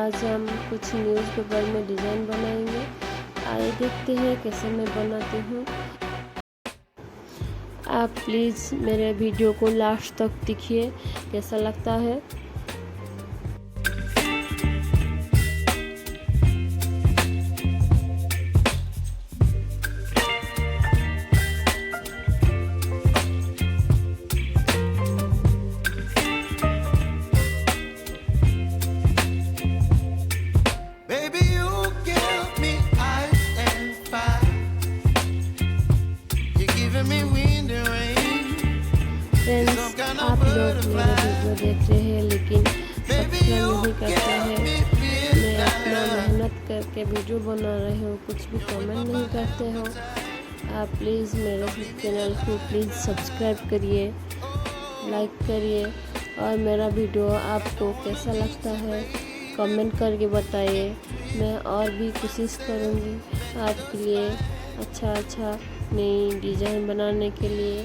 आज हम कुछ न्यूज़पेपर में डिज़ाइन बनाएंगे। आइए देखते हैं कैसे मैं बनाती हूँ। आप प्लीज़ मेरे वीडियो को लास्ट तक देखिए, कैसा लगता है। फ्रेंड्स, आप लोग मेरा वीडियो देख रहे हैं लेकिन सब्सक्राइब नहीं करते हैं। मैं अपना मेहनत करके वीडियो बना रही हूँ, कुछ भी कमेंट नहीं करते हो। आप प्लीज़ मेरे चैनल को प्लीज़ सब्सक्राइब करिए, लाइक करिए और मेरा वीडियो आपको कैसा लगता है कमेंट करके बताइए। मैं और भी कोशिश करूँगी आपके लिए अच्छा नई डिज़ाइन बनाने के लिए।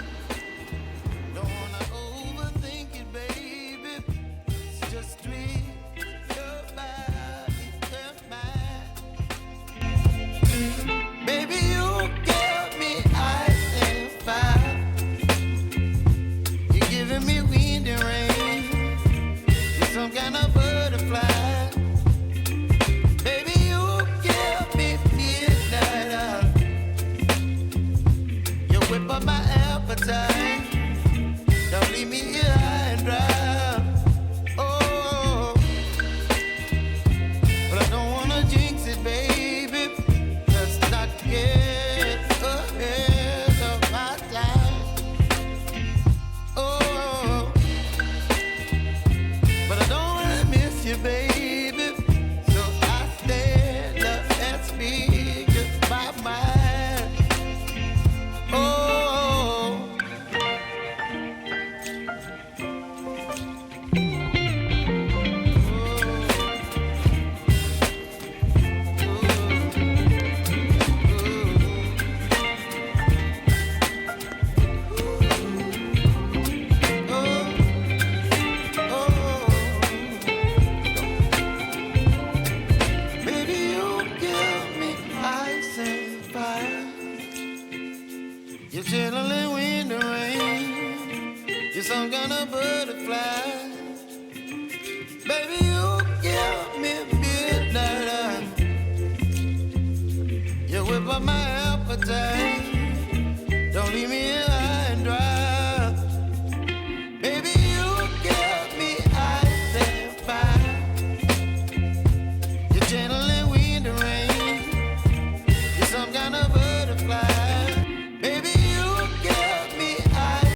Don't leave me here high and dry. Oh, but I don't wanna jinx it, baby. Let's not get ahead of my time. Oh, but I don't wanna miss you, baby. So I stand up and speak my mind. Oh. You're chilling wind and rain. You're some kind of butterfly. Baby, you give me midnight. You whip up my appetite.